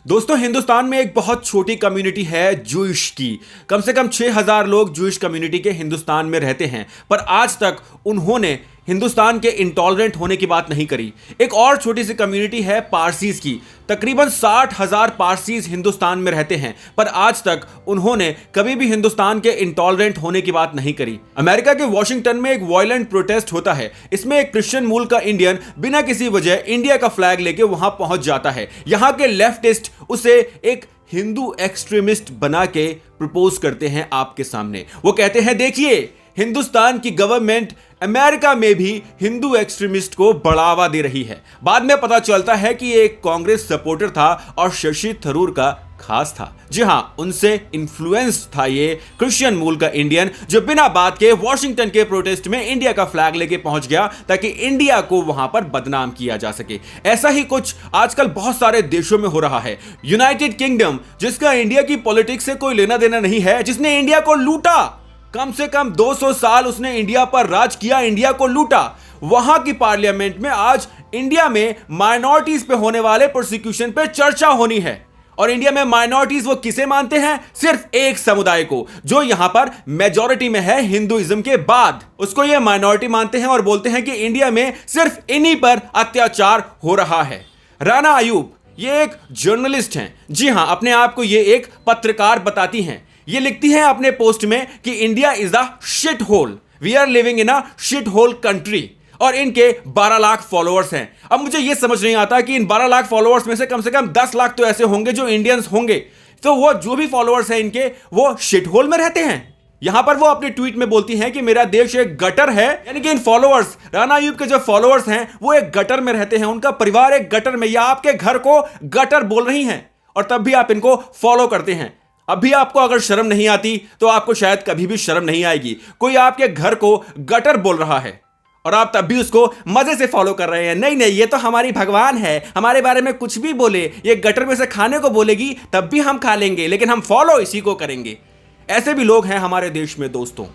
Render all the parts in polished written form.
दोस्तों, हिंदुस्तान में एक बहुत छोटी कम्युनिटी है जूइश की। कम से कम 6000 लोग जूइश कम्युनिटी के हिंदुस्तान में रहते हैं, पर आज तक उन्होंने हिंदुस्तान के इंटॉलरेंट होने की बात नहीं करी। एक और छोटी सी कम्युनिटी है पारसीज की। तकरीबन 60,000 पारसीज हिंदुस्तान में रहते हैं, पर आज तक उन्होंने कभी भी हिंदुस्तान के इंटॉलरेंट होने की बात नहीं करी। अमेरिका के वॉशिंगटन में एक वायलेंट प्रोटेस्ट होता है। इसमें एक क्रिश्चियन मूल का इंडियन बिना किसी वजह इंडिया का फ्लैग लेके वहां पहुंच जाता है। यहां के लेफ्टिस्ट उसे एक हिंदू एक्सट्रीमिस्ट बना के प्रपोज करते हैं आपके सामने। वो कहते हैं, देखिए हिंदुस्तान की गवर्नमेंट अमेरिका में भी हिंदू एक्सट्रीमिस्ट को बढ़ावा दे रही है। बाद में पता चलता है कि ये एक कांग्रेस सपोर्टर था और शशि थरूर का खास था। जी हां, उनसे इन्फ्लुएंस था ये क्रिश्चियन मूल का इंडियन, जो बिना बात के वॉशिंगटन के प्रोटेस्ट में इंडिया का फ्लैग लेके पहुंच गया ताकि इंडिया को वहां पर बदनाम किया जा सके। ऐसा ही कुछ आजकल बहुत सारे देशों में हो रहा है। यूनाइटेड किंगडम, जिसका इंडिया की पॉलिटिक्स से कोई लेना देना नहीं है, जिसने इंडिया को लूटा, कम से कम 200 साल उसने इंडिया पर राज किया, इंडिया को लूटा, वहां की पार्लियामेंट में आज इंडिया में माइनॉरिटीज पे होने वाले प्रोसिक्यूशन पे चर्चा होनी है। और इंडिया में माइनॉरिटीज वो किसे मानते हैं? सिर्फ एक समुदाय को, जो यहां पर मेजॉरिटी में है हिंदुइज्म के बाद। उसको ये माइनॉरिटी मानते हैं और बोलते हैं कि इंडिया में सिर्फ इन्हीं पर अत्याचार हो रहा है। राना अयूब ये एक जर्नलिस्ट हैं। जी हां, अपने आप को ये एक पत्रकार बताती हैं। ये लिखती हैं अपने पोस्ट में कि India is a shit hole, we are living in a shit hole country. और इनके 12 लाख फॉलोअर्स हैं। अब मुझे यह समझ नहीं आता कि इन 12 लाख फॉलोअर्स में से कम 10 लाख तो ऐसे होंगे जो इंडियंस होंगे। तो वो जो भी फॉलोअर्स हैं इनके, वो शिट होल में रहते हैं। यहां पर वो अपने ट्वीट में बोलती हैं कि मेरा देश एक गटर है, यानी कि इन फॉलोअर्स, राना अयूब के जो फॉलोअर्स हैं वो एक गटर में रहते हैं, उनका परिवार एक गटर में, या आपके घर को गटर बोल रही हैं और तब भी आप इनको फॉलो करते हैं। अभी आपको अगर शर्म नहीं आती तो आपको शायद कभी भी शर्म नहीं आएगी। कोई आपके घर को गटर बोल रहा है और आप तब भी उसको मजे से फॉलो कर रहे हैं। नहीं नहीं, ये तो हमारी भगवान है, हमारे बारे में कुछ भी बोले, ये गटर में से खाने को बोलेगी तब भी हम खा लेंगे, लेकिन हम फॉलो इसी को करेंगे। ऐसे भी लोग हैं हमारे देश में। दोस्तों,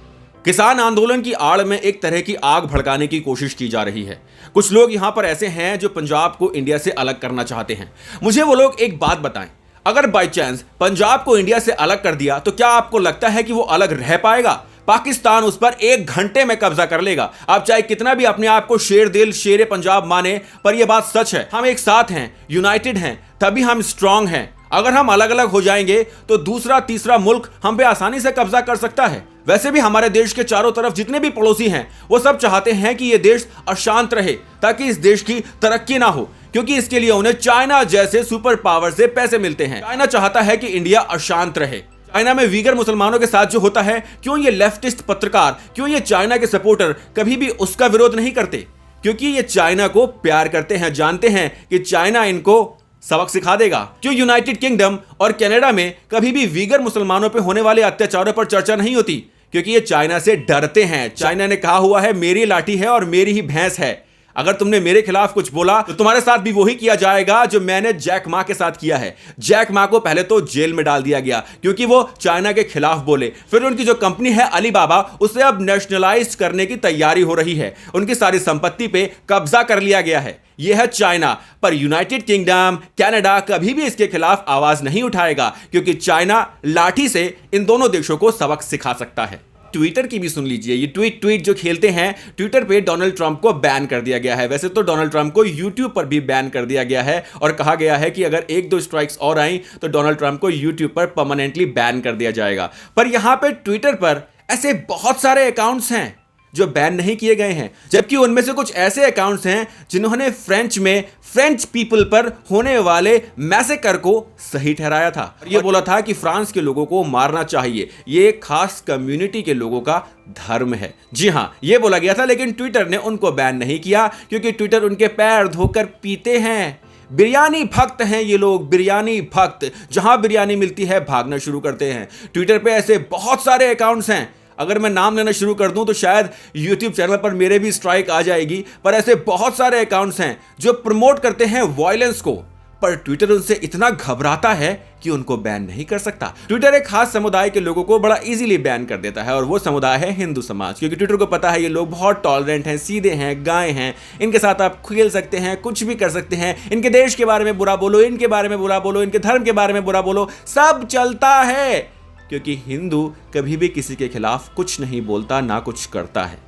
किसान आंदोलन की आड़ में एक तरह की आग भड़काने की कोशिश की जा रही है। कुछ लोग यहां पर ऐसे हैं जो पंजाब को इंडिया से अलग करना चाहते हैं। मुझे वो लोग एक बात बताएं, अगर बाय चांस पंजाब को इंडिया से अलग कर दिया तो क्या आपको लगता है कि वो अलग रह पाएगा? पाकिस्तान उस पर 1 घंटे में कब्जा कर लेगा। आप चाहे कितना भी अपने आप को शेर दिल शेर पंजाब माने, पर यह बात सच है। हम एक साथ हैं, यूनाइटेड हैं, तभी हम स्ट्रांग हैं। अगर हम अलग अलग हो जाएंगे तो दूसरा तीसरा मुल्क हम पे आसानी से कब्जा कर सकता है। वैसे भी हमारे देश के चारों तरफ जितने भी पड़ोसी हैं वो सब चाहते हैं कि यह देश अशांत रहे, ताकि इस देश की तरक्की ना हो, क्योंकि इसके लिए उन्हें चाइना जैसे सुपर पावर से पैसे मिलते हैं। चाइना चाहता है कि इंडिया अशांत रहे। चाइना में वीगर मुसलमानों के साथ जो होता है, क्यों ये लेफ्टिस्ट पत्रकार, क्यों ये चाइना के सपोर्टर कभी भी उसका विरोध नहीं करते? क्योंकि ये चाइना को प्यार करते हैं, जानते हैं कि चाइना इनको सबक सिखा देगा। क्यों यूनाइटेड किंगडम और कनाडा में कभी भी वीगर मुसलमानों पर होने वाले अत्याचारों पर चर्चा नहीं होती? क्योंकि ये चाइना से डरते हैं। चाइना ने कहा हुआ है, मेरी लाठी है और मेरी ही भैंस है। अगर तुमने मेरे खिलाफ कुछ बोला तो तुम्हारे साथ भी वही किया जाएगा जो मैंने जैक मा के साथ किया है। जैक मा को पहले तो जेल में डाल दिया गया क्योंकि वो चाइना के खिलाफ बोले। फिर उनकी जो कंपनी है अलीबाबा, उसे अब नेशनलाइज करने की तैयारी हो रही है। उनकी सारी संपत्ति पे कब्जा कर लिया गया है। यह है चाइना। पर यूनाइटेड किंगडम, कनाडा कभी भी इसके खिलाफ आवाज नहीं उठाएगा, क्योंकि चाइना लाठी से इन दोनों देशों को सबक सिखा सकता है। ट्विटर की भी सुन लीजिए। ये ट्वीट जो खेलते हैं, ट्विटर पे डोनाल्ड ट्रंप को बैन कर दिया गया है। वैसे तो डोनाल्ड ट्रंप को यूट्यूब पर भी बैन कर दिया गया है और कहा गया है कि अगर 1-2 स्ट्राइक्स और आई तो डोनाल्ड ट्रंप को यूट्यूब पर परमानेंटली बैन कर दिया जाएगा। पर यहां पे ट्विटर पर ऐसे बहुत सारे अकाउंट्स हैं जो बैन नहीं किए गए हैं, जबकि उनमें से कुछ ऐसे अकाउंट्स हैं जिन्होंने फ्रेंच पीपल पर होने वाले मैसेकर को सही ठहराया था। ये बोला था कि फ्रांस के लोगों को मारना चाहिए, ये एक खास कम्युनिटी के लोगों का धर्म है। जी हां, ये बोला गया था, लेकिन ट्विटर ने उनको बैन नहीं किया क्योंकि ट्विटर उनके पैर धोकर पीते हैं। बिरयानी भक्त हैं ये लोग, बिरयानी भक्त। जहां बिरयानी मिलती है भागना शुरू करते हैं। ट्विटर पे ऐसे बहुत सारे अकाउंट्स हैं, अगर मैं नाम लेना शुरू कर दूं तो शायद YouTube चैनल पर मेरे भी स्ट्राइक आ जाएगी। पर ऐसे बहुत सारे अकाउंट्स हैं जो प्रमोट करते हैं वायलेंस को, पर ट्विटर उनसे इतना घबराता है कि उनको बैन नहीं कर सकता। ट्विटर एक खास समुदाय के लोगों को बड़ा इजीली बैन कर देता है और वो समुदाय है हिंदू समाज, क्योंकि ट्विटर को पता है ये लोग बहुत टॉलरेंट हैं, सीधे हैं, गाय हैं, इनके साथ आप खेल सकते हैं, कुछ भी कर सकते हैं, इनके देश के बारे में बुरा बोलो, इनके बारे में बुरा बोलो, इनके धर्म के बारे में बुरा बोलो, सब चलता है, क्योंकि हिंदू कभी भी किसी के खिलाफ कुछ नहीं बोलता, ना कुछ करता है।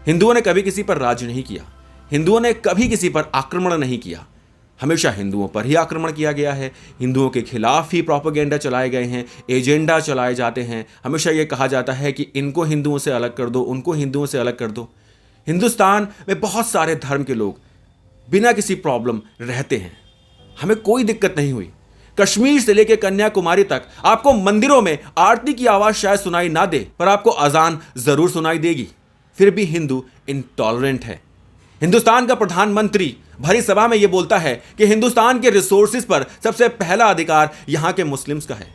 हिंदुओं ने कभी किसी पर राज नहीं किया, हिंदुओं ने कभी किसी पर आक्रमण नहीं किया, हमेशा हिंदुओं पर ही आक्रमण किया गया है, हिंदुओं के खिलाफ ही प्रोपेगेंडा चलाए गए हैं, एजेंडा चलाए जाते हैं। हमेशा यह कहा जाता है कि इनको हिंदुओं से अलग कर दो, उनको हिंदुओं से अलग कर दो। हिंदुस्तान में बहुत सारे धर्म के लोग बिना किसी प्रॉब्लम रहते हैं, हमें कोई दिक्कत नहीं हुई। कश्मीर से लेकर कन्याकुमारी तक आपको मंदिरों में आरती की आवाज शायद सुनाई ना दे, पर आपको अजान जरूर सुनाई देगी। फिर भी हिंदू इंटॉलरेंट है। हिंदुस्तान का प्रधानमंत्री भरी सभा में यह बोलता है कि हिंदुस्तान के रिसोर्सेज पर सबसे पहला अधिकार यहां के मुस्लिम्स का है,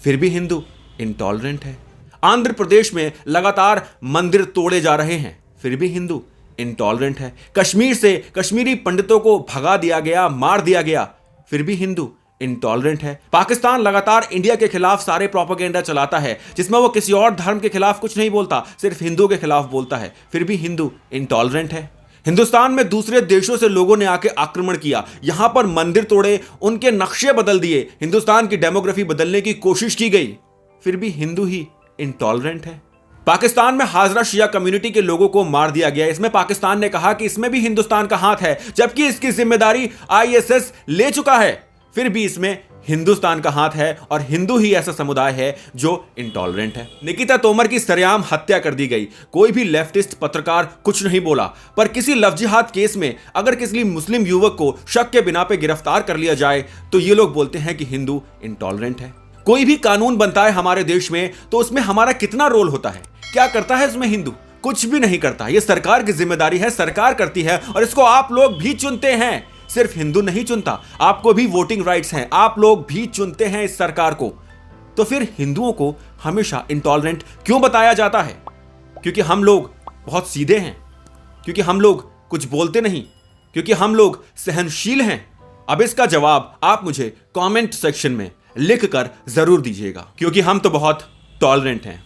फिर भी हिंदू इंटॉलरेंट है। आंध्र प्रदेश में लगातार मंदिर तोड़े जा रहे हैं, फिर भी हिंदू इंटॉलरेंट है। कश्मीर से कश्मीरी पंडितों को भगा दिया गया, मार दिया गया, फिर भी हिंदू इंटॉलरेंट है। पाकिस्तान लगातार इंडिया के खिलाफ सारे प्रोपेगेंडा चलाता है, जिसमें वो किसी और धर्म के खिलाफ कुछ नहीं बोलता, सिर्फ हिंदुओं के खिलाफ बोलता है, फिर भी हिंदू इंटॉलरेंट है। हिंदुस्तान में दूसरे देशों से लोगों ने आके आक्रमण किया, यहां पर मंदिर तोड़े, उनके नक्शे बदल दिए, हिंदुस्तान की डेमोग्राफी बदलने की कोशिश की गई, फिर भी हिंदू ही इंटॉलरेंट है। पाकिस्तान में हाजरा शिया कम्युनिटी के लोगों को मार दिया गया, इसमें पाकिस्तान ने कहा कि इसमें भी हिंदुस्तान का हाथ है, जबकि इसकी जिम्मेदारी आईएसएस ले चुका है, फिर भी इसमें हिंदुस्तान का हाथ है और हिंदू ही ऐसा समुदाय है जो इंटॉलरेंट है। निकिता तोमर की सरेआम हत्या कर दी गई, कोई भी लेफ्टिस्ट पत्रकार कुछ नहीं बोला, पर किसी लव जिहाद केस में अगर किसी मुस्लिम युवक को शक के बिना पे गिरफ्तार कर लिया जाए तो ये लोग बोलते हैं कि हिंदू इंटॉलरेंट है। कोई भी कानून बनता है हमारे देश में तो उसमें हमारा कितना रोल होता है, क्या करता है उसमें हिंदू? कुछ भी नहीं करता। यह सरकार की जिम्मेदारी है, सरकार करती है और इसको आप लोग भी चुनते हैं। सिर्फ हिंदू नहीं चुनता, आपको भी वोटिंग राइट्स हैं, आप लोग भी चुनते हैं इस सरकार को। तो फिर हिंदुओं को हमेशा इंटॉलरेंट क्यों बताया जाता है? क्योंकि हम लोग बहुत सीधे हैं, क्योंकि हम लोग कुछ बोलते नहीं, क्योंकि हम लोग सहनशील हैं। अब इसका जवाब आप मुझे कमेंट सेक्शन में लिखकर जरूर दीजिएगा, क्योंकि हम तो बहुत टॉलरेंट हैं।